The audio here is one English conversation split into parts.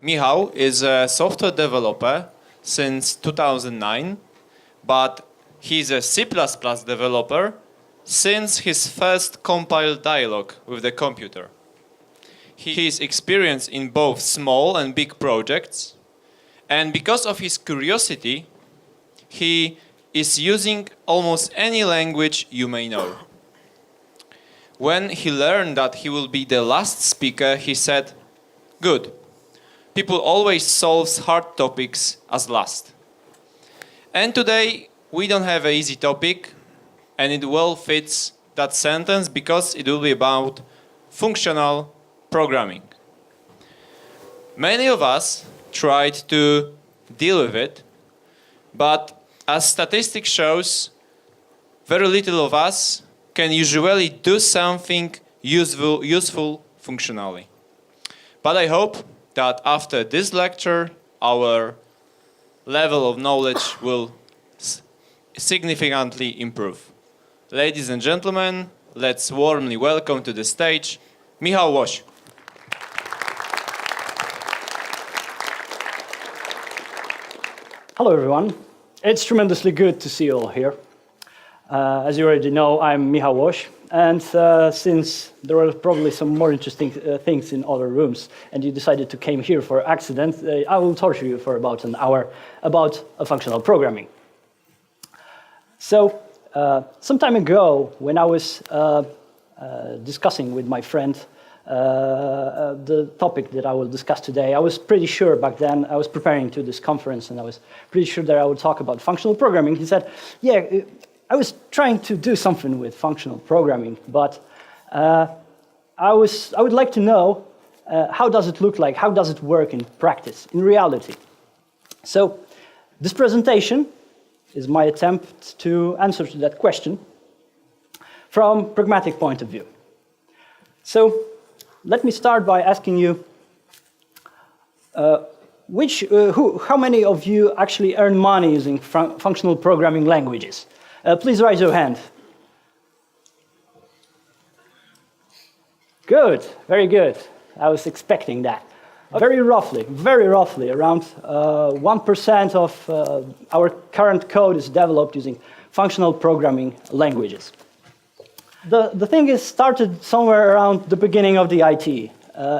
Michał is a software developer since 2009, but he's a C++ developer since his first compiled dialogue with the computer. He is experienced in both small and big projects, and because of his curiosity, he is using almost any language you may know. When he learned that he will be the last speaker, he said, "Good. People always solve hard topics as last." And today, we don't have an easy topic, and it well fits that sentence because it will be about functional programming. Many of us tried to deal with it, but as statistics shows, very little of us can usually do something useful functionally. But I hope that after this lecture, our level of knowledge will significantly improve. Ladies and gentlemen, let's warmly welcome to the stage Michał Łoś. Hello everyone. It's tremendously good to see you all here. As you already know, I'm Michał Łoś, and since there were probably some more interesting things in other rooms, and you decided to come here for accident, I will torture you for about an hour about functional programming. So, some time ago, when I was discussing with my friend the topic that I will discuss today, I was pretty sure back then, I was preparing to this conference, and I was pretty sure that I would talk about functional programming. He said, yeah, I was trying to do something with functional programming, but I would like to know how does it look like, how does it work in practice, in reality. So this presentation is my attempt to answer to that question from a pragmatic point of view. So let me start by asking you, how many of you actually earn money using functional programming languages? Please raise your hand. Good, very good. I was expecting that. Very roughly, around 1% of our current code is developed using functional programming languages. The thing is started somewhere around the beginning of the IT.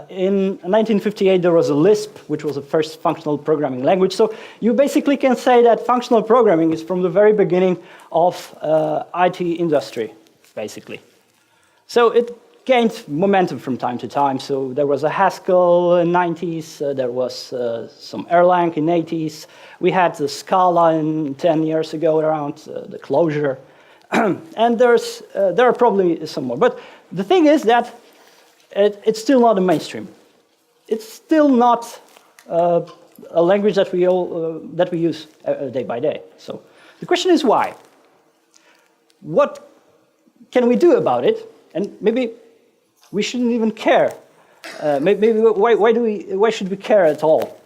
In 1958, there was a Lisp, which was the first functional programming language. So you basically can say that functional programming is from the very beginning of IT industry, basically. So it gained momentum from time to time. So there was a Haskell in the 90s, there was some Erlang in the 80s. We had the Scala 10 years ago around the closure. And there are probably some more. But the thing is that it's still not a mainstream. It's still not a language that we use day by day. So the question is why? What can we do about it? And maybe we shouldn't even care. Why should we care at all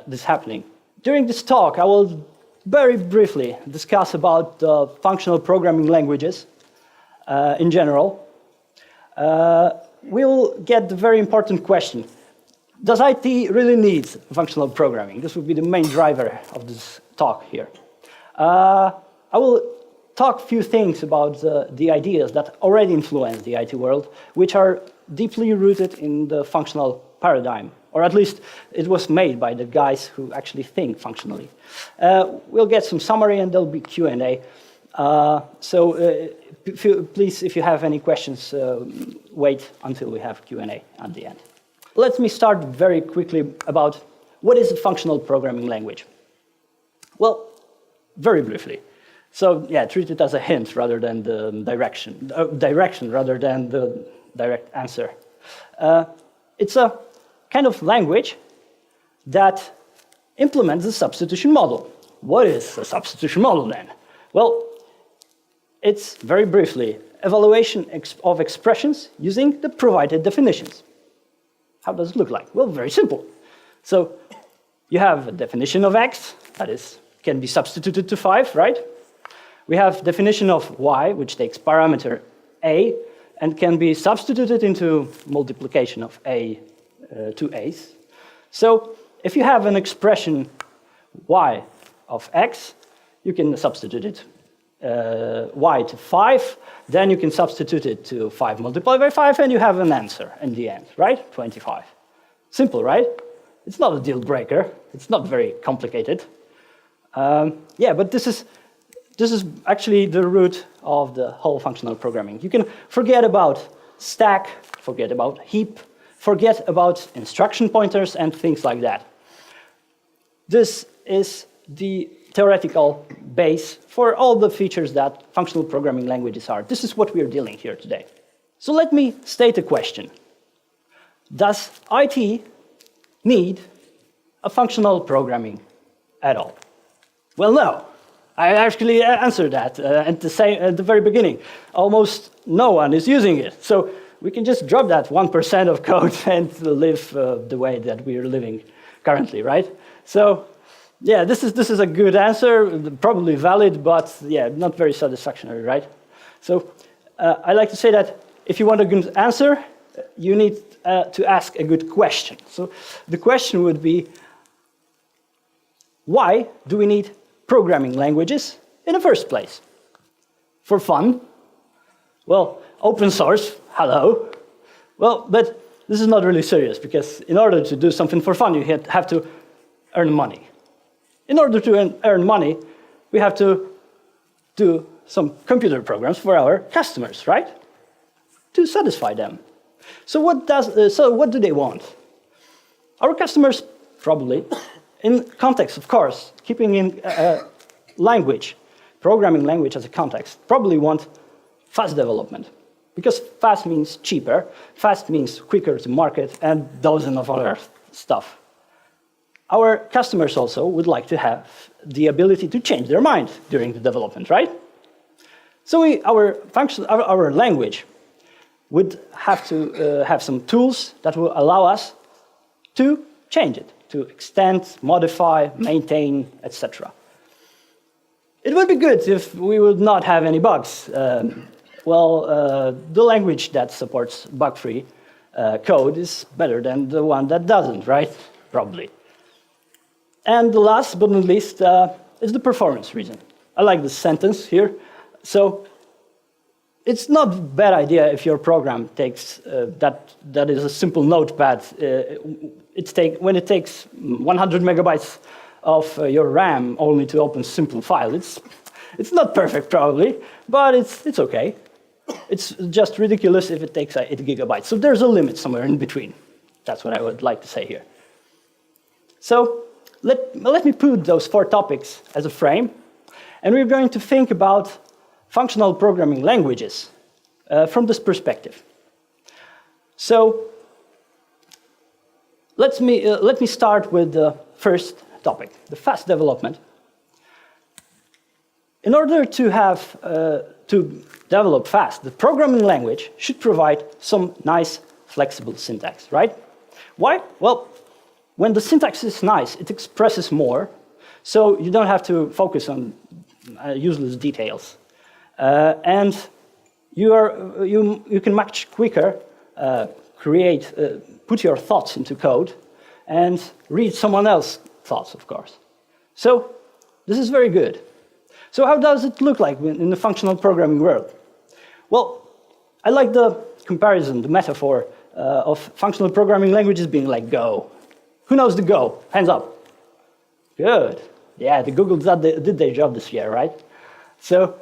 this happening? During this talk, I will very briefly discuss about functional programming languages in general. We'll get the very important question. Does IT really need functional programming? This will be the main driver of this talk here. I will talk a few things about the ideas that already influence the IT world, which are deeply rooted in the functional paradigm, or at least it was made by the guys who actually think functionally. We'll get some summary and there'll be Q&A. Please, if you have any questions, wait until we have Q&A at the end. Let me start very quickly about what is a functional programming language. Well, very briefly. So yeah, treat it as a hint rather than the direction rather than the direct answer. It's a kind of language that implements the substitution model. What is a substitution model then? Well, it's very briefly evaluation of expressions using the provided definitions. How does it look like? Well, very simple. So you have a definition of x, that is, can be substituted to 5, right? We have definition of y, which takes parameter a, and can be substituted into multiplication of a to a's. So if you have an expression y of x, you can substitute it y to 5, then you can substitute it to 5 multiplied by 5, and you have an answer in the end, right? 25. Simple, right? It's not a deal breaker. It's not very complicated. Yeah, but this is actually the root of the whole functional programming. You can forget about stack, forget about heap, forget about instruction pointers and things like that. This is the theoretical base for all the features that functional programming languages are. This is what we are dealing here today. So let me state a question. Does IT need a functional programming at all? Well, no. I actually answered that at the very beginning. Almost no one is using it. So we can just drop that 1% of code and live the way that we are living currently, right? So yeah, this is a good answer, probably valid, but yeah, not very satisfactory, right? So I like to say that if you want a good answer, you need to ask a good question. So the question would be, why do we need programming languages in the first place? For fun? Well, open source, hello. Well, but this is not really serious, because in order to do something for fun, you have to earn money. In order to earn money, we have to do some computer programs for our customers, right? To satisfy them. So what do they want? Our customers probably, in context, of course, keeping in language, programming language as a context, probably want fast development. Because fast means cheaper, fast means quicker to market, and dozens of other stuff. Our customers also would like to have the ability to change their mind during the development, right? So our language would have to have some tools that will allow us to change it, to extend, modify, maintain, etc. It would be good if we would not have any bugs. The language that supports bug-free code is better than the one that doesn't, right? Probably. And the last but not least is the performance reason. I like this sentence here. So it's not a bad idea if your program takes that is a simple notepad. When it takes 100 megabytes of your RAM only to open simple file. It's not perfect probably, but it's okay. It's just ridiculous if it takes 8 gigabytes. So there's a limit somewhere in between. That's what I would like to say here. So let me put those 4 topics as a frame, and we're going to think about functional programming languages from this perspective. So let me start with the first topic, the fast development. In order to develop fast, the programming language should provide some nice, flexible syntax, right? Why? Well, when the syntax is nice, it expresses more, so you don't have to focus on useless details. And you can much quicker put your thoughts into code and read someone else's thoughts, of course. So this is very good. So how does it look like in the functional programming world? Well, I like the comparison, the metaphor of functional programming languages being like Go. Who knows the Go? Hands up. Good. Yeah, the Google did their job this year, right? So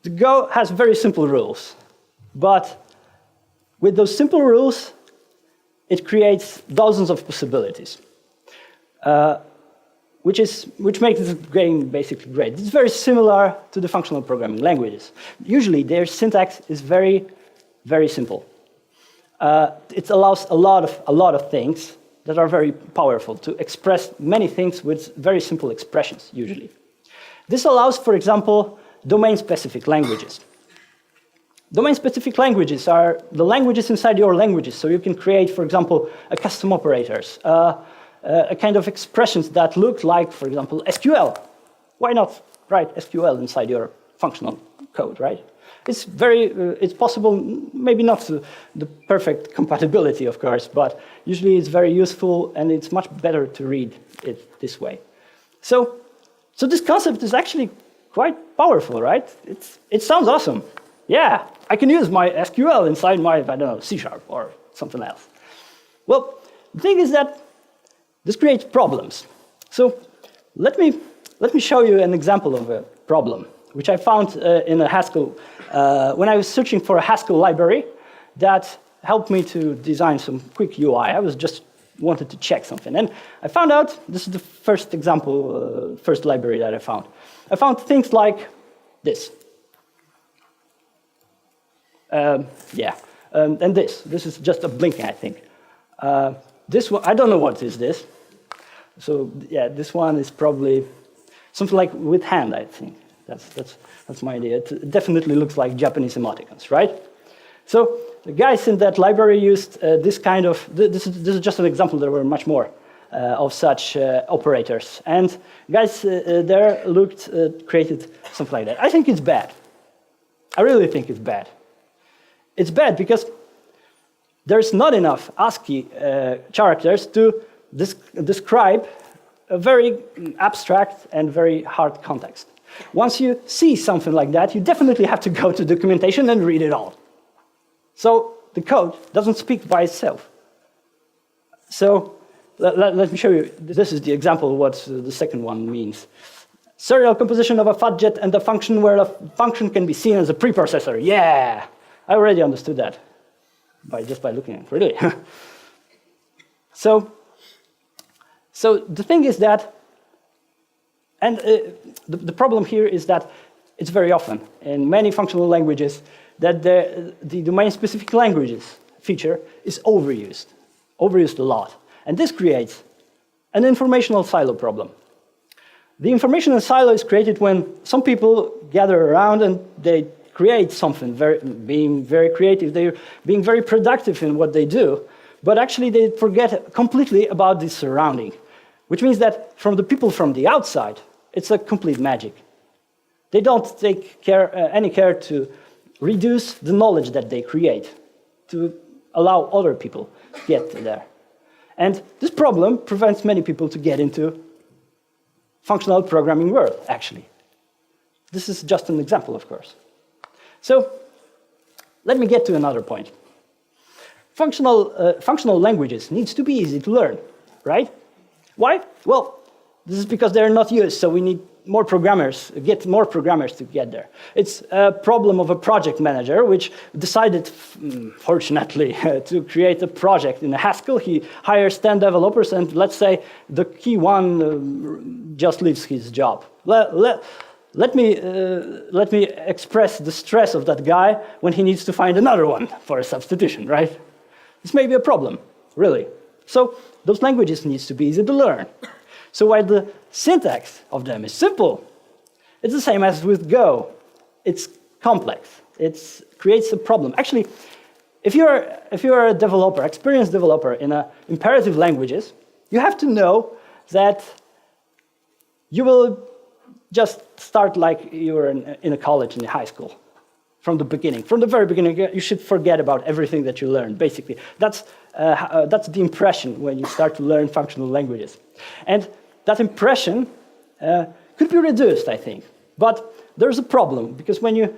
the Go has very simple rules, but with those simple rules, it creates dozens of possibilities, which makes this game basically great. It's very similar to the functional programming languages. Usually, their syntax is very, very simple. It allows a lot of things that are very powerful to express many things with very simple expressions, usually. This allows, for example, domain-specific languages. Domain-specific languages are the languages inside your languages, so you can create, for example, a custom operators, a kind of expressions that look like, for example, SQL. Why not write SQL inside your functional code, right? It's possible, maybe not the perfect compatibility, of course, but usually it's very useful and it's much better to read it this way. So this concept is actually quite powerful, right? It sounds awesome. Yeah, I can use my SQL inside my, I don't know, C# or something else. Well, the thing is that this creates problems. So let me show you an example of a problem, which I found in a Haskell, when I was searching for a Haskell library that helped me to design some quick UI. I was just wanted to check something. And I found out, this is the first example, first library that I found. I found things like this. And this is just a blinking, I think. This one, I don't know what is this. So yeah, this one is probably something like with hand, I think. That's my idea. It definitely looks like Japanese emoticons, right? So the guys in that library used this kind of, this is just an example, there were much more of such operators. And guys there created something like that. I think it's bad. I really think it's bad. It's bad because there's not enough ASCII characters to describe a very abstract and very hard context. Once you see something like that, you definitely have to go to documentation and read it all. So the code doesn't speak by itself. So let me show you. This is the example of what the second one means. Serial composition of a fudget and a function where a function can be seen as a preprocessor. Yeah, I already understood that just by looking at it, really. So the thing is that, and the problem here is that it's very often in many functional languages that the domain-specific languages feature is overused a lot. And this creates an informational silo problem. The informational silo is created when some people gather around and they create something, being very creative, they're being very productive in what they do, but actually they forget completely about the surrounding, which means that from the people from the outside, it's a complete magic. They don't take any care to reduce the knowledge that they create, to allow other people to get there. And this problem prevents many people to get into functional programming world, actually. This is just an example, of course. So let me get to another point. Functional languages needs to be easy to learn, right? Why? Well, this is because they're not used, so we need more programmers, get more programmers to get there. It's a problem of a project manager, which decided, fortunately, to create a project in Haskell. He hires 10 developers, and let's say the key one just leaves his job. Let me express the stress of that guy when he needs to find another one for a substitution, right? This may be a problem, really. So those languages needs to be easy to learn. So while the syntax of them is simple, it's the same as with Go. It's complex. It creates a problem. Actually, if you're a developer, experienced developer in imperative languages, you have to know that you will just start like you were in a college, in a high school, from the beginning. From the very beginning, you should forget about everything that you learned, basically. That's the impression when you start to learn functional languages. And that impression could be reduced, I think. But there's a problem, because when you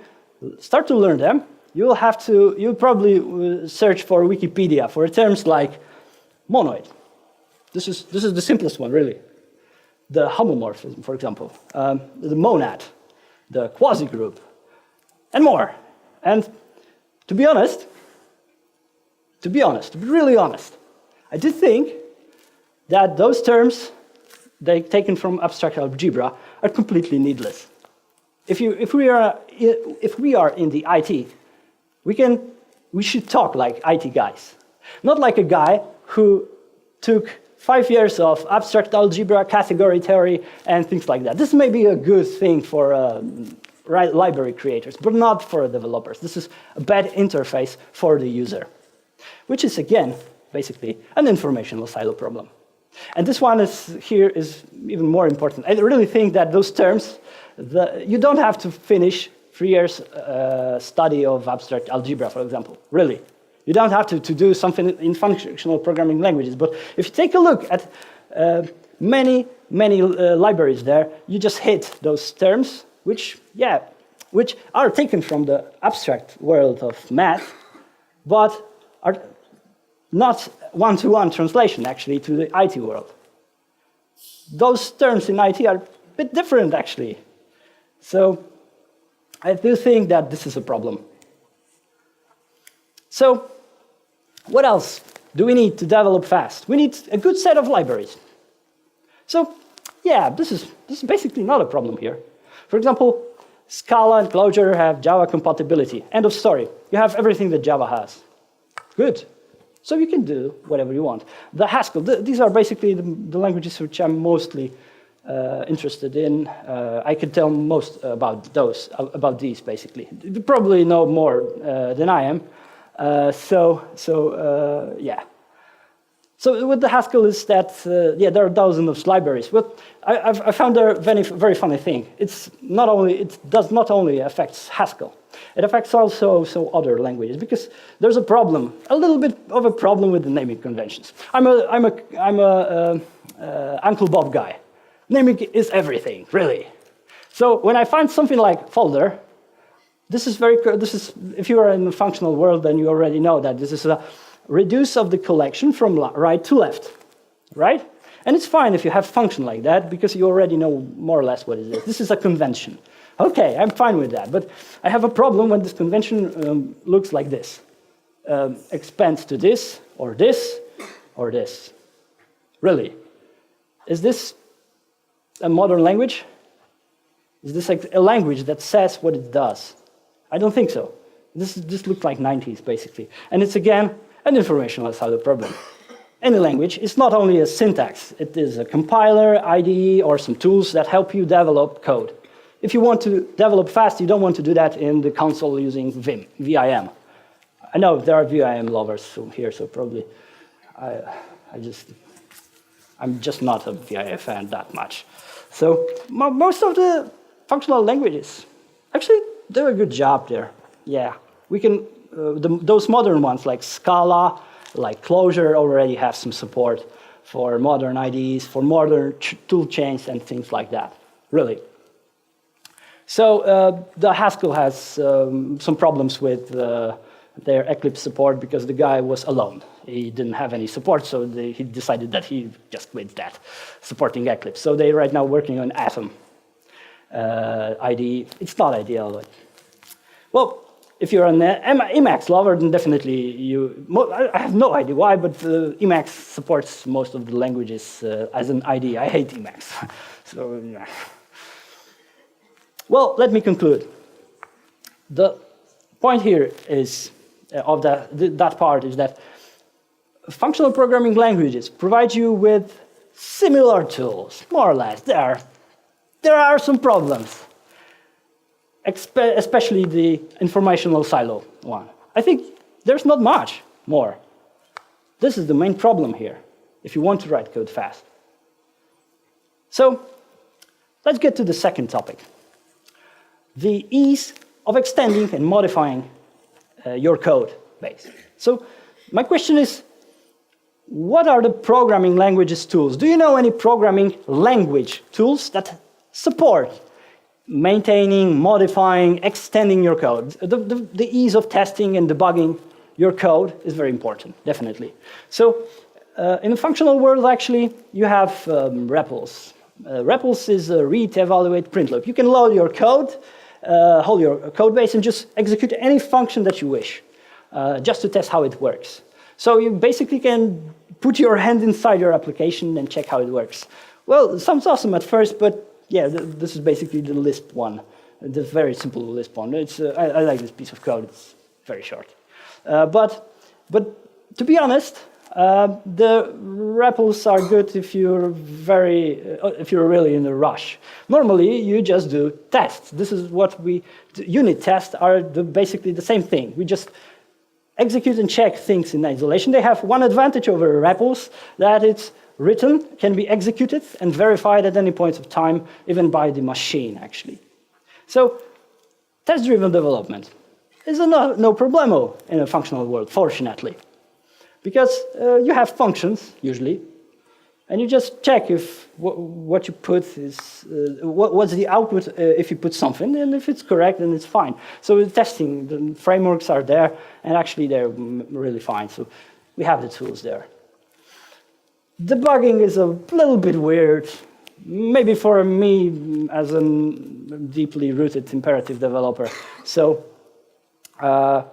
start to learn them, you'll probably search for Wikipedia for terms like monoid. This is the simplest one, really. The homomorphism, for example, the monad, the quasi-group, and more. And to be really honest, I did think that those terms, they taken from abstract algebra, are completely needless. If we are in the IT, we should talk like IT guys, not like a guy who took 5 years of abstract algebra, category theory, and things like that. This may be a good thing for library creators, but not for developers. This is a bad interface for the user, which is, again, basically an informational silo problem. And this one is even more important. I really think that those terms, you don't have to finish 3 years study of abstract algebra, for example. Really. You don't have to do something in functional programming languages. But if you take a look at many libraries there, you just hit those terms, which are taken from the abstract world of math, but are not one-to-one translation, actually, to the IT world. Those terms in IT are a bit different, actually. So I do think that this is a problem. So what else do we need to develop fast? We need a good set of libraries. So yeah, this is basically not a problem here. For example, Scala and Clojure have Java compatibility. End of story. You have everything that Java has. Good. So you can do whatever you want. The Haskell, these are basically the languages which I'm mostly interested in. I can tell most about these, basically. You probably know more than I am. Yeah. So with the Haskell is that, there are dozens of libraries. But I found a very funny thing. It does not only affect Haskell. It affects also other languages, because there's a little bit of a problem with the naming conventions. I'm a Uncle Bob guy. Naming is everything, really. So when I find something like folder, this is if you are in the functional world, then you already know that this is a reduce of the collection from right to left, right? And it's fine if you have function like that, because you already know more or less what it is. This is a convention. Okay, I'm fine with that, but I have a problem when this convention looks like this. Expands to this, or this, or this. Really? Is this a modern language? Is this a language that says what it does? I don't think so. This looks like 90s, basically. And it's, again, an informational side of the problem. Any language is not only a syntax. It is a compiler, IDE, or some tools that help you develop code. If you want to develop fast, you don't want to do that in the console using Vim. I know there are Vim lovers here, so probably I'm just not a Vim fan that much. So most of the functional languages actually do a good job there. Yeah, we can. Those modern ones like Scala, like Clojure, already have some support for modern IDEs, for modern tool chains and things like that. Really. So the Haskell has some problems with their Eclipse support because the guy was alone. He didn't have any support, so he decided that he just quit that, supporting Eclipse. So they're right now working on Atom IDE. It's not ideal. But, well, if you're an Emacs lover, then definitely I have no idea why, but Emacs supports most of the languages as an IDE. I hate Emacs. So, yeah. Well, let me conclude. The point here is of that part is that functional programming languages provide you with similar tools, more or less. There are some problems, especially the informational silo one. I think there's not much more. This is the main problem here, if you want to write code fast. So let's get to the second topic. The ease of extending and modifying your code base. So my question is, what are the programming languages tools? Do you know any programming language tools that support maintaining, modifying, extending your code? The ease of testing and debugging your code is very important, definitely. So in the functional world, actually, you have REPLs. REPLs is a read, evaluate, print loop. You can load your code, hold your code base, and just execute any function that you wish, just to test how it works. So you basically can put your hand inside your application and check how it works. Well, it sounds awesome at first, but yeah, this is basically the Lisp one, the very simple Lisp one. I like this piece of code. It's very short. But to be honest, the REPLs are good if you're really in a rush. Normally, you just do tests. This is what unit tests are basically the same thing. We just execute and check things in isolation. They have one advantage over REPLs, that it's written, can be executed, and verified at any point of time, even by the machine, actually. So test-driven development is a no problemo in a functional world, fortunately. Because you have functions, usually, and you just check if what you put is, what's the output if you put something, and if it's correct, then it's fine. So with testing, the frameworks are there, and actually they're really fine. So we have the tools there. Debugging is a little bit weird, maybe for me as a deeply rooted imperative developer. So the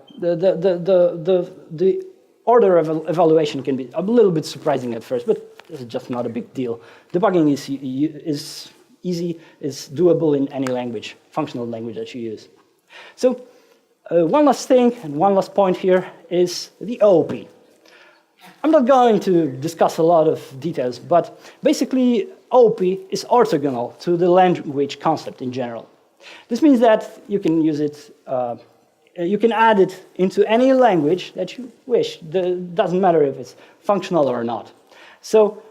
order of evaluation can be a little bit surprising at first, but it's just not a big deal. Debugging is easy, is doable in any language, functional language that you use. So one last thing and one last point here is the OOP. I'm not going to discuss a lot of details, but basically OOP is orthogonal to the language concept in general. This means that you can use it, you can add it into any language that you wish. It doesn't matter if it's functional or not. So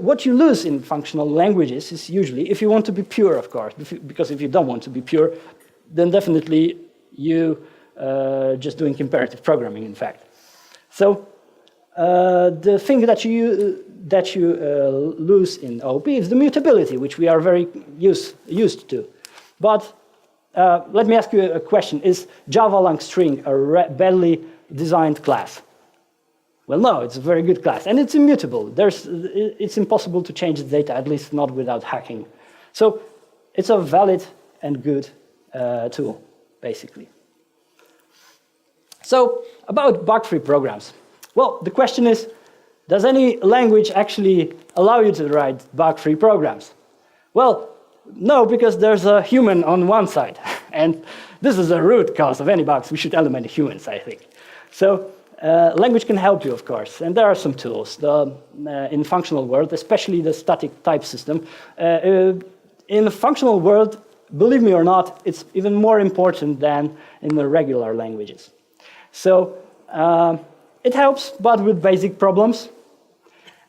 what you lose in functional languages is usually, if you want to be pure, of course, because if you don't want to be pure, then definitely you just doing imperative programming, in fact. So the thing that you lose in OOP is the mutability, which we are very used to. But let me ask you a question. Is Java langstring a badly designed class? Well, no, it's a very good class, and it's immutable. It's impossible to change the data, at least not without hacking. So it's a valid and good tool, basically. So about bug-free programs. Well, the question is, does any language actually allow you to write bug-free programs? Well, no, because there's a human on one side, and this is the root cause of any bugs. We should eliminate humans, I think. So language can help you, of course, and there are some tools in the functional world, especially the static type system. In the functional world, believe me or not, it's even more important than in the regular languages. So it helps, but with basic problems.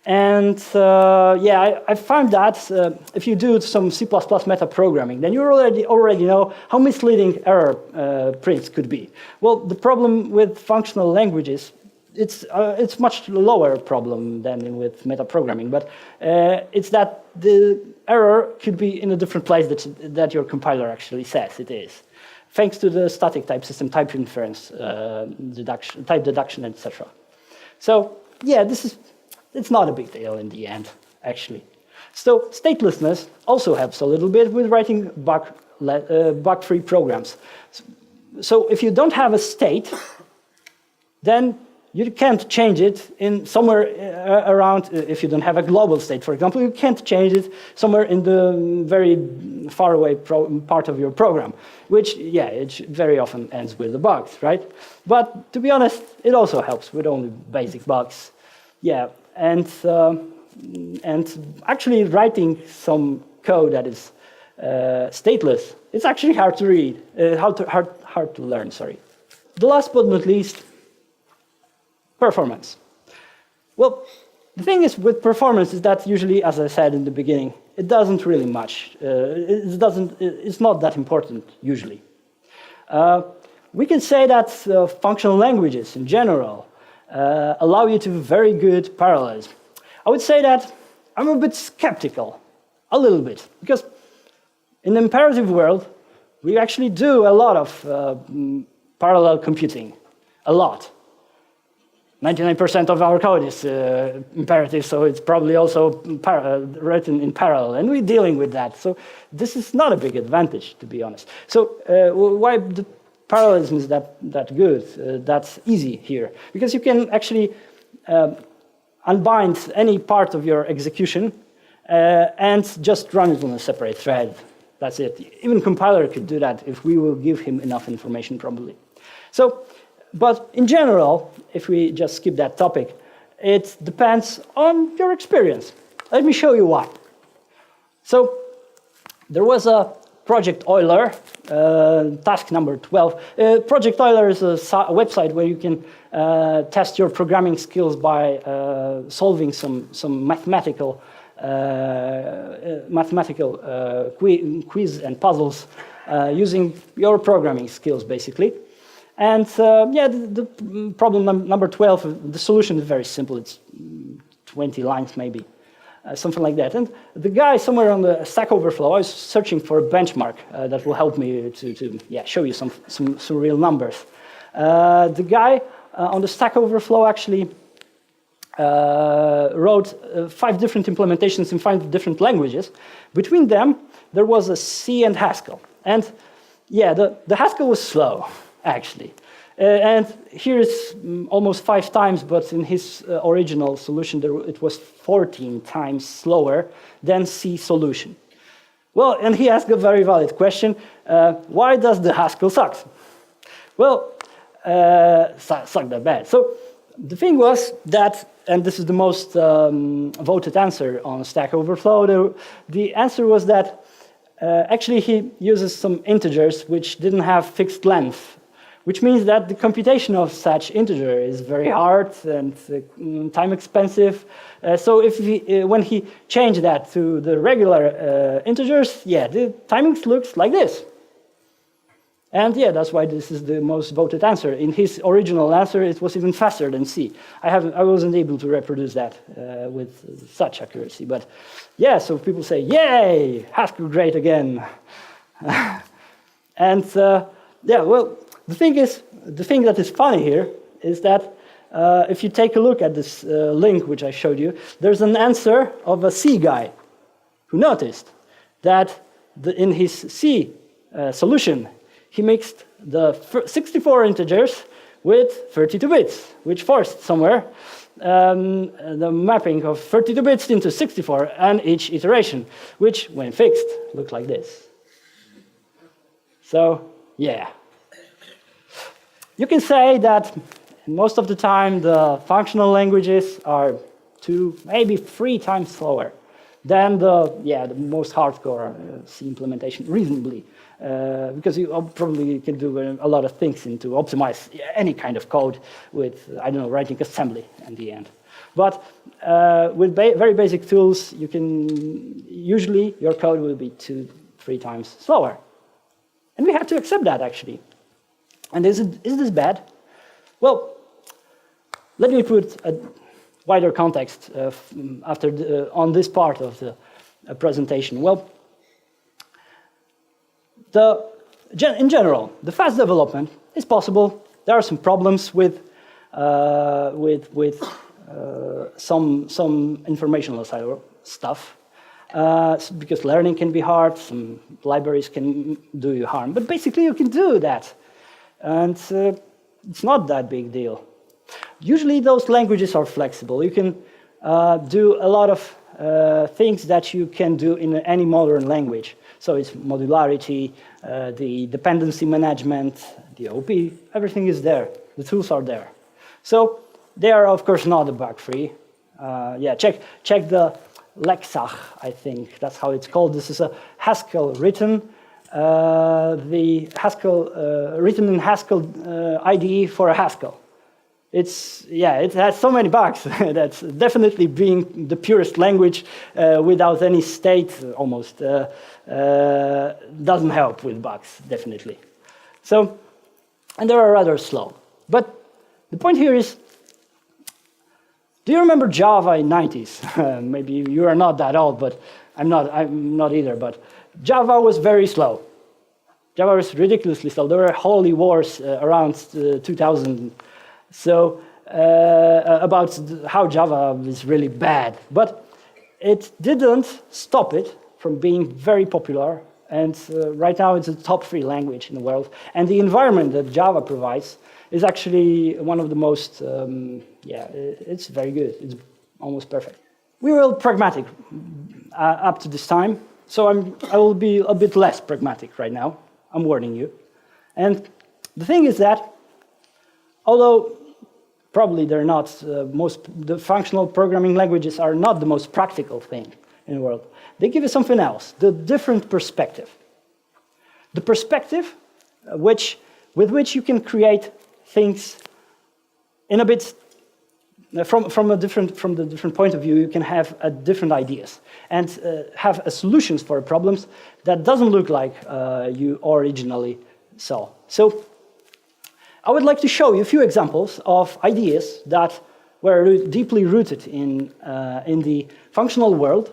And yeah, I found that if you do some C++ metaprogramming, then you already know how misleading error prints could be. Well, the problem with functional languages, it's much lower problem than with metaprogramming, but it's that the error could be in a different place that your compiler actually says it is, thanks to the static type system, type inference, type deduction, etc. So yeah, it's not a big deal in the end, actually. So statelessness also helps a little bit with writing bug-free programs. So if you don't have a state, then you can't change it in somewhere around, if you don't have a global state, for example, you can't change it somewhere in the very far away part of your program, which, yeah, it very often ends with the bugs, right? But to be honest, it also helps with only basic bugs. Yeah, and actually writing some code that is stateless, it's actually hard to read, hard to learn, sorry. The last but not least, performance. Well, the thing is with performance is that usually, as I said in the beginning, it doesn't really much. It's not that important usually. We can say that functional languages in general allow you to very good parallelism. I would say that I'm a bit skeptical, a little bit, because in the imperative world, we actually do a lot of parallel computing, a lot. 99% of our code is imperative, so it's probably also written in parallel, and we're dealing with that. So this is not a big advantage, to be honest. So why the parallelism is that good, that's easy here? Because you can actually unbind any part of your execution and just run it on a separate thread. That's it. Even compiler could do that if we will give him enough information, probably. So, but in general, if we just skip that topic, it depends on your experience. Let me show you why. So there was a Project Euler, task number 12. Project Euler is a website where you can test your programming skills by solving some mathematical quiz and puzzles. using your programming skills, basically. And yeah, the problem number 12, the solution is very simple. It's 20 lines maybe, something like that. And the guy somewhere on the Stack Overflow, I was searching for a benchmark that will help me to show you some real numbers. The guy on the Stack Overflow actually wrote 5 different implementations in 5 different languages. Between them, there was a C and Haskell. And yeah, the Haskell was slow, actually. And here it's almost 5 times, but in his original solution, it was 14 times slower than C solution. Well, and he asked a very valid question, why does the Haskell suck? Well, suck that bad. So the thing was that, and this is the most voted answer on Stack Overflow, the answer was that actually he uses some integers which didn't have fixed length, which means that the computation of such integer is very hard and time expensive. So if when he changed that to the regular integers, yeah, the timings looks like this. And yeah, that's why this is the most voted answer. In his original answer, it was even faster than C. I wasn't able to reproduce that with such accuracy. But yeah, so people say, yay, Haskell great again. And yeah, well, the thing that is funny here is that if you take a look at this link which I showed you, there's an answer of a C guy who noticed that in his C solution, he mixed the 64 integers with 32 bits, which forced somewhere the mapping of 32 bits into 64 and each iteration, which, when fixed, looked like this. So, yeah. You can say that most of the time the functional languages are 2, maybe 3 times slower than the most hardcore C implementation, reasonably. Because you probably can do a lot of things to optimize any kind of code with, I don't know, writing assembly in the end. But with very basic tools, you can usually your code will be 2-3 times slower. And we have to accept that, actually. And is this bad? Well, let me put a wider context on this part of the presentation. Well, in general, the fast development is possible. There are some problems with some informational side stuff, because learning can be hard. Some libraries can do you harm, but basically you can do that, and it's not that big deal. Usually those languages are flexible. You can do a lot of things that you can do in any modern language. So it's modularity, the dependency management, the OP, everything is there. The tools are there. So they are, of course, not bug-free. Yeah, check the Lexach, I think that's how it's called. This is a Haskell written, the Haskell written in Haskell IDE for a Haskell. It has so many bugs. That's definitely being the purest language without any state almost doesn't help with bugs, definitely. So, and they are rather slow. But the point here is, do you remember Java in the 90s? Maybe you are not that old, but I'm not either. But Java was very slow. Java was ridiculously slow. There were holy wars around 2000. So about how Java is really bad, but it didn't stop it from being very popular. And right now it's a top 3 language in the world. And the environment that Java provides is actually one of the most, it's very good. It's almost perfect. We were pragmatic up to this time, so I will be a bit less pragmatic right now. I'm warning you. And the thing is that, although probably they're not the functional programming languages are not the most practical thing in the world, they give you something else, the different perspective. The perspective with which you can create things in a bit from the different point of view, you can have different ideas and have solutions for problems that doesn't look like you originally saw. So I would like to show you a few examples of ideas that were deeply rooted in the functional world,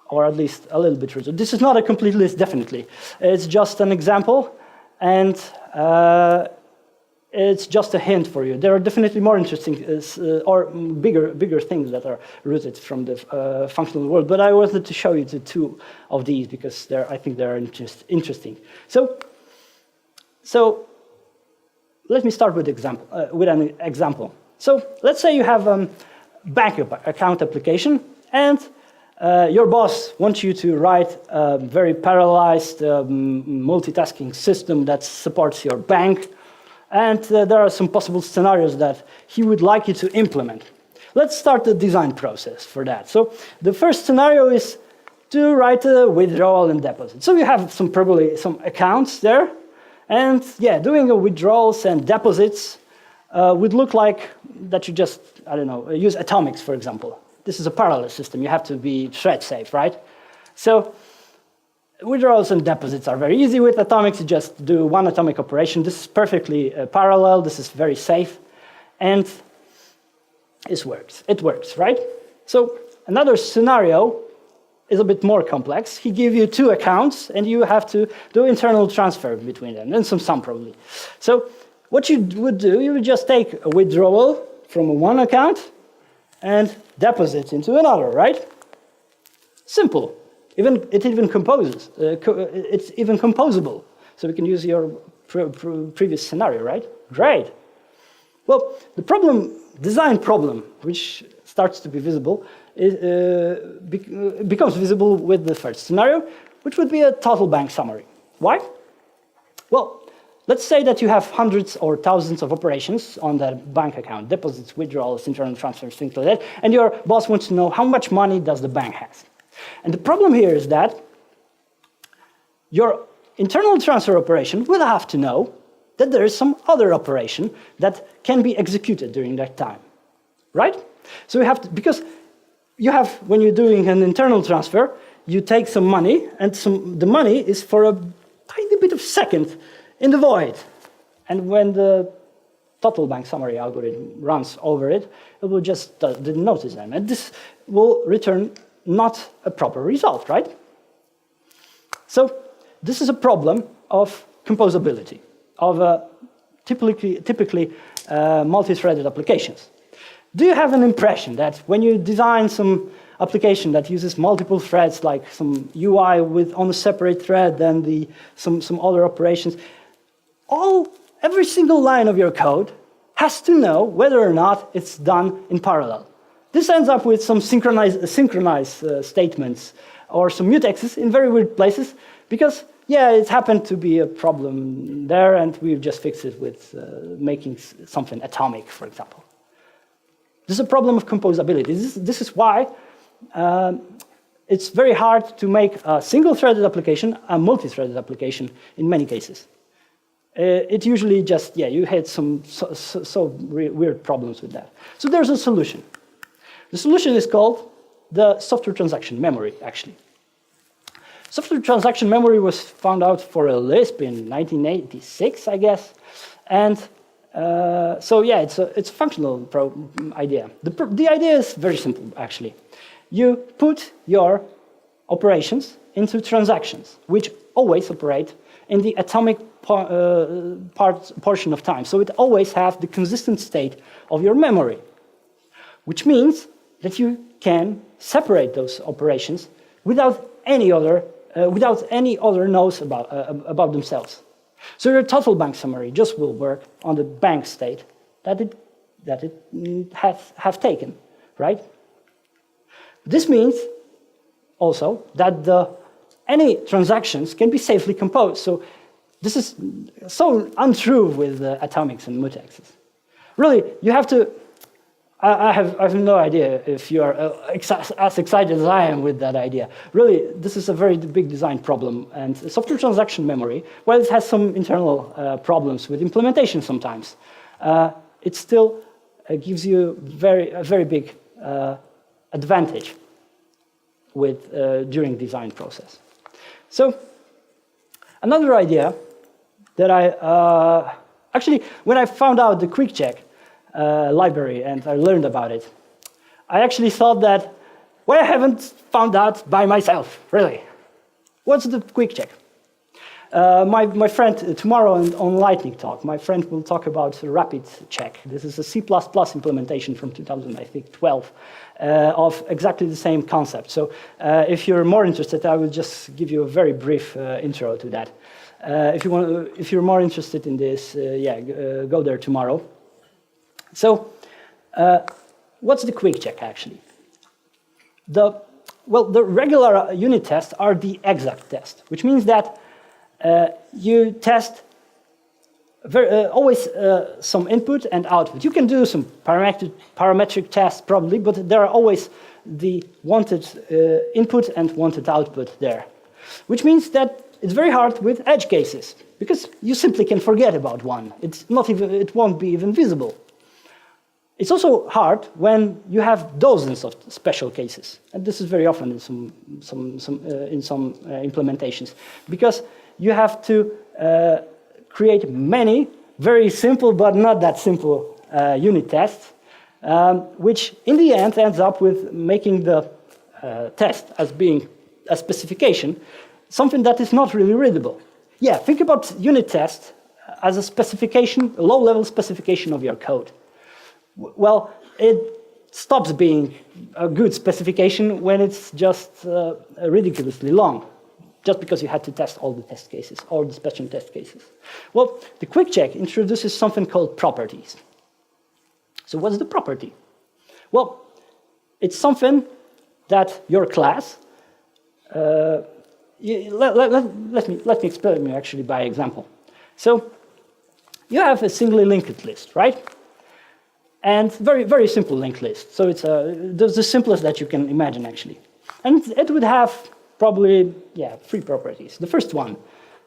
or at least a little bit rooted. This is not a complete list, definitely. It's just an example, and it's just a hint for you. There are definitely more interesting or bigger things that are rooted from the functional world, but I wanted to show you the two of these because I think they're interesting. So let me start with an example. So let's say you have a bank account application, and your boss wants you to write a very parallelized multitasking system that supports your bank, and there are some possible scenarios that he would like you to implement. Let's start the design process for that. So the first scenario is to write a withdrawal and deposit. So you have probably some accounts there, and yeah, doing a withdrawals and deposits would look like that you just, I don't know, use atomics, for example. This is a parallel system. You have to be thread safe, right? So withdrawals and deposits are very easy with atomics. You just do one atomic operation. This is perfectly parallel. This is very safe. And it works, right? So another scenario is a bit more complex. He gives you two accounts, and you have to do internal transfer between them, and some sum probably. So what you would do, you would just take a withdrawal from one account and deposit into another, right? Simple. It's even composable. So we can use your previous scenario, right? Great. Well, the design problem, which starts to be visible, becomes visible with the first scenario, which would be a total bank summary. Why? Well, let's say that you have hundreds or thousands of operations on that bank account, deposits, withdrawals, internal transfers, things like that, and your boss wants to know how much money does the bank have. And the problem here is that your internal transfer operation will have to know that there is some other operation that can be executed during that time, right? So you have to, because you have, when you're doing an internal transfer, you take some money, and the money is for a tiny bit of second in the void. And when the total bank summary algorithm runs over it, it will just didn't notice them. And this will return not a proper result, right? So this is a problem of composability, of typically multi-threaded applications. Do you have an impression that when you design some application that uses multiple threads, like some UI on a separate thread than some other operations, every single line of your code has to know whether or not it's done in parallel? This ends up with some synchronized statements or some mutexes in very weird places because, yeah, it happened to be a problem there, and we've just fixed it with making something atomic, for example. This is a problem of composability. This is why it's very hard to make a single-threaded application a multi-threaded application in many cases. It usually just, you had some weird problems with that. So there's a solution. The solution is called the software transaction memory, actually. Software transaction memory was found out for a Lisp in 1986, I guess. And it's a functional idea. The idea is very simple, actually. You put your operations into transactions, which always operate in the atomic portion of time. So it always has the consistent state of your memory, which means that you can separate those operations without any other nodes about themselves. So your total bank summary just will work on the bank state that it has taken, right? This means also that any transactions can be safely composed. So this is so untrue with atomics and mutexes. Really, you have to. I have no idea if you are as excited as I am with that idea. Really, this is a very big design problem. And software transaction memory, while it has some internal problems with implementation sometimes, it's still gives you a very big advantage with during design process. So another idea that I actually, when I found out the QuickCheck library and I learned about it, I actually thought that, well, I haven't found out by myself, really. What's the QuickCheck? My friend, tomorrow on Lightning Talk, my friend will talk about rapid check. This is a C++ implementation from 2012 of exactly the same concept. So if you're more interested, I will just give you a very brief intro to that. If you're more interested in this, go there tomorrow. So what's the QuickCheck actually? The regular unit tests are the exact test, which means that you test always some input and output. You can do some parametric tests probably, but there are always the wanted input and wanted output there, which means that it's very hard with edge cases because you simply can forget about one. It won't be even visible. It's also hard when you have dozens of special cases, and this is very often in some implementations, because you have to create many very simple but not that simple unit tests, which in the end ends up with making the test as being a specification, something that is not really readable. Yeah, think about unit tests as a specification, a low-level specification of your code. Well, it stops being a good specification when it's just ridiculously long, just because you had to test all the test cases, all the special test cases. Well, the QuickCheck introduces something called properties. So what's the property? Well, it's something that your class, let me explain you actually by example. So you have a singly linked list, right? And very, very simple linked list. So it's the simplest that you can imagine, actually. And it would have probably, 3 properties. The first one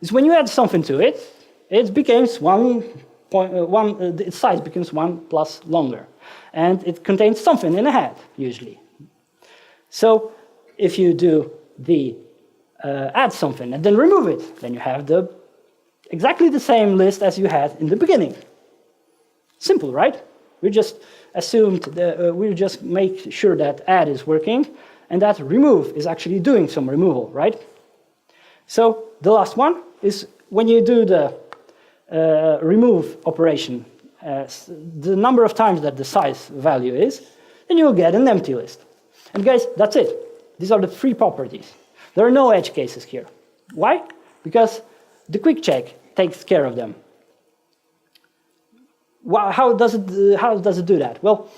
is when you add something to it, it becomes its size becomes 1 plus longer. And it contains something in a head, usually. So if you do the add something and then remove it, then you have exactly the same list as you had in the beginning. Simple, right? We just assumed that we just make sure that add is working and that remove is actually doing some removal, right? So the last one is when you do the remove operation, the number of times that the size value is, then you'll get an empty list. And guys, that's it. These are the 3 properties. There are no edge cases here. Why? Because the QuickCheck takes care of them. How does it do that? Well,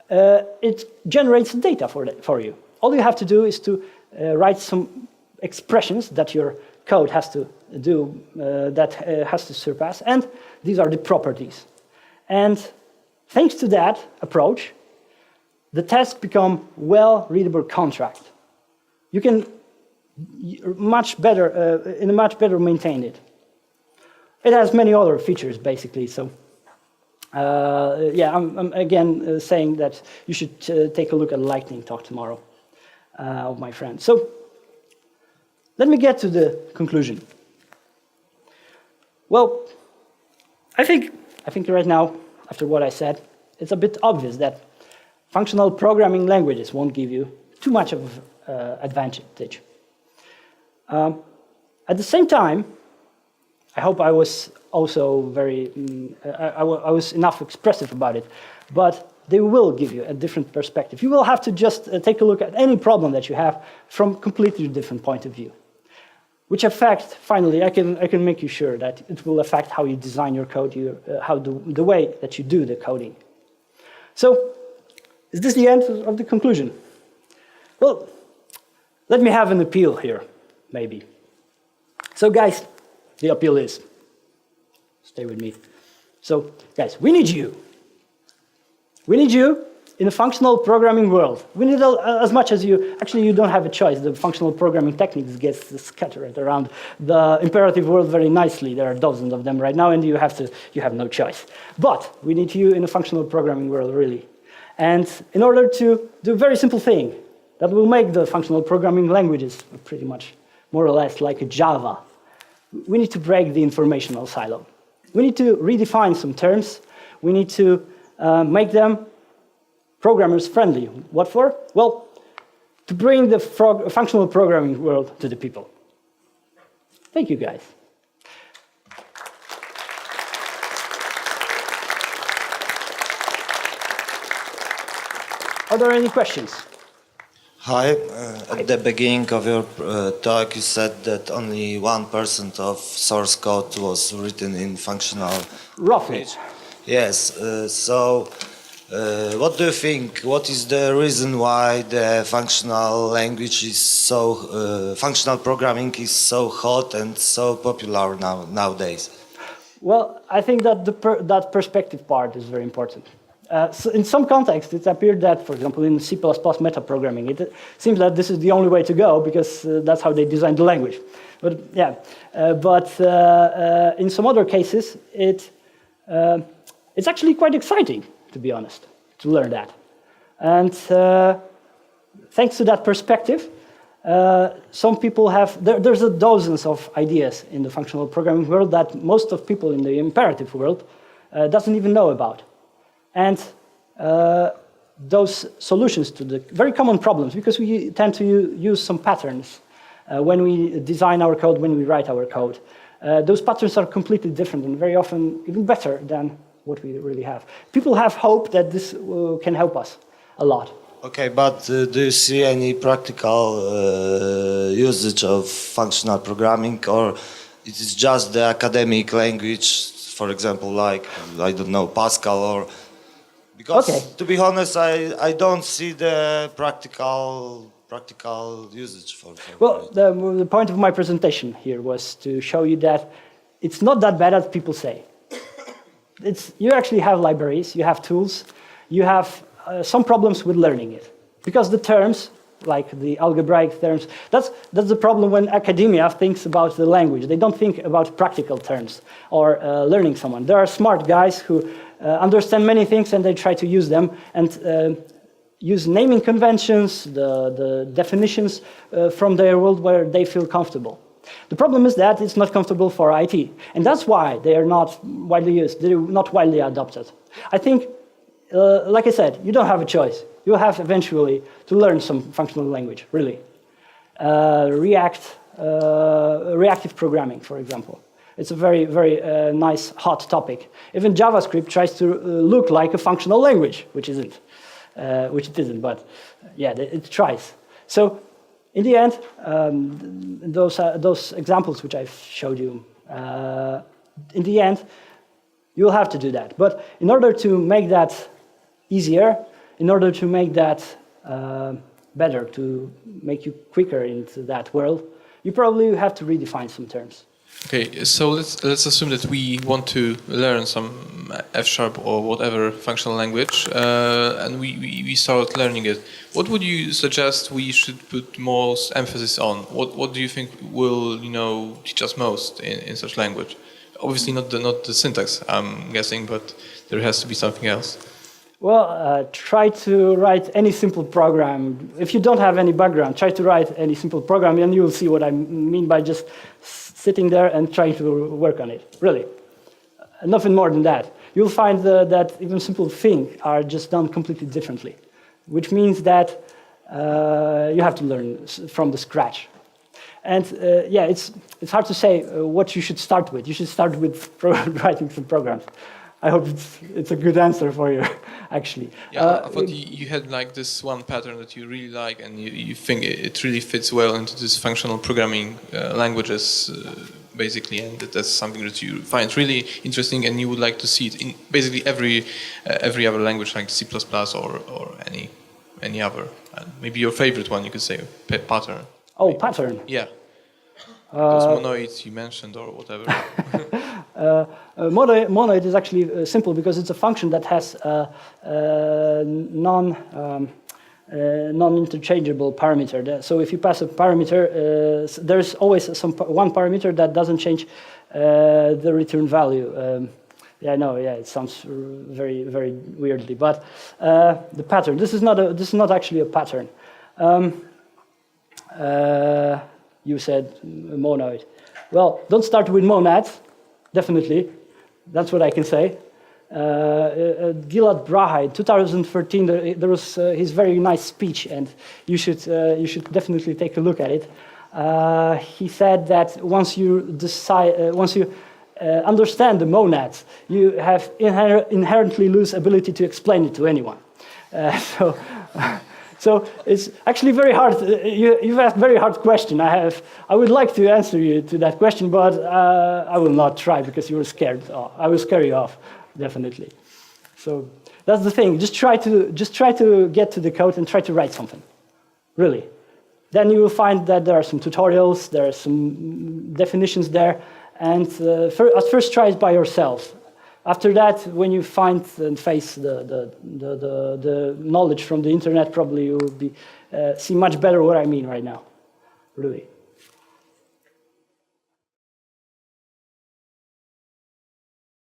it generates data for you. All you have to do is to write some expressions that your code has to do, has to surpass, and these are the properties. And thanks to that approach, the tests become well-readable contract. You can much better maintain it. It has many other features, basically, so. I'm again saying that you should take a look at Lightning Talk tomorrow of my friend. So let me get to the conclusion. Well, I think right now, after what I said, it's a bit obvious that functional programming languages won't give you too much of advantage. At the same time, I hope I was also I was enough expressive about it, but they will give you a different perspective. You will have to just take a look at any problem that you have from completely different point of view, which affects, finally, I can make you sure that it will affect how you design your code, the way that you do the coding. So, is this the end of the conclusion? Well, let me have an appeal here, maybe. So guys, the appeal is, stay with me. So guys, we need you. We need you in a functional programming world, we need as much as you, actually you don't have a choice. The functional programming techniques get scattered around the imperative world very nicely. There are dozens of them right now, and you have no choice. But we need you in a functional programming world, really. And in order to do a very simple thing that will make the functional programming languages pretty much more or less like a Java, we need to break the informational silo. We need to redefine some terms. We need to make them programmers friendly. What for? Well, to bring the functional programming world to the people. Thank you, guys. Are there any questions? Hi. At the beginning of your talk, you said that only 1% of source code was written in functional. Roughly. Yes. What do you think? What is the reason why the functional language is so functional programming is so hot and so popular nowadays? Well, I think that that perspective part is very important. So in some contexts, it appeared that, for example, in C++ metaprogramming, it seems that this is the only way to go because that's how they designed the language. But yeah, in some other cases, it's actually quite exciting, to be honest, to learn that. And thanks to that perspective, some people have, there's dozens of ideas in the functional programming world that most of people in the imperative world doesn't even know about. And those solutions to the very common problems, because we tend to use some patterns when we design our code, when we write our code. Those patterns are completely different and very often even better than what we really have. People have hope that this can help us a lot. Okay, but do you see any practical usage of functional programming, or it is just the academic language, for example, like, I don't know, Haskell or... Because, to be honest, I don't see the practical usage for it. Well, the point of my presentation here was to show you that it's not that bad as people say. You actually have libraries, you have tools, you have some problems with learning it. Because the terms, like the algebraic terms, that's the problem when academia thinks about the language. They don't think about practical terms or learning someone. There are smart guys who understand many things and they try to use them and use naming conventions, the definitions from their world where they feel comfortable. The problem is that it's not comfortable for IT, and that's why they are not widely used, they're not widely adopted. I think, like I said, you don't have a choice. You have eventually to learn some functional language, really. Reactive programming, for example. It's a very, very nice, hot topic. Even JavaScript tries to look like a functional language, which it isn't, but yeah, it tries. So, in the end, those examples which I've showed you, in the end, you'll have to do that. But in order to make that easier, in order to make that better, to make you quicker into that world, you probably have to redefine some terms. Okay, so let's assume that we want to learn some F# or whatever functional language, and we start learning it. What would you suggest we should put most emphasis on? What do you think will teach us most in such language? Obviously not the syntax, I'm guessing, but there has to be something else. Well, try to write any simple program. If you don't have any background, try to write any simple program, and you'll see what I mean by just sitting there and trying to work on it. Really, nothing more than that. You'll find that even simple things are just done completely differently, which means that you have to learn from the scratch. And yeah, it's hard to say what you should start with. You should start with writing some programs. I hope it's a good answer for you, actually. Yeah, I thought you had like this one pattern that you really like, and you think it really fits well into this functional programming languages, basically, and that's something that you find really interesting, and you would like to see it in basically every other language, like C++ or any other. Maybe your favorite one, you could say, pattern. Oh, pattern. Yeah. Those monoids you mentioned or whatever. Monoid is actually simple because it's a function that has non-interchangeable parameter. So if you pass a parameter, there's always one parameter that doesn't change the return value. Yeah, I know. Yeah, it sounds very, very weirdly, but the pattern. This is not actually a pattern. You said monoid. Well, don't start with monads. Definitely, that's what I can say. Gilad Braha in 2013, there was his very nice speech, and you should definitely take a look at it. He said that once you understand the monads, you have inherently lose ability to explain it to anyone. So it's actually very hard. You've asked a very hard question. I would like to answer you to that question, but I will not try because you were scared. I will scare you off, definitely. So that's the thing. Just try to get to the code and try to write something. Really. Then you will find that there are some tutorials, there are some definitions there, and at first try it by yourself. After that, when you find and face the knowledge from the internet, probably you will see much better what I mean right now. Really.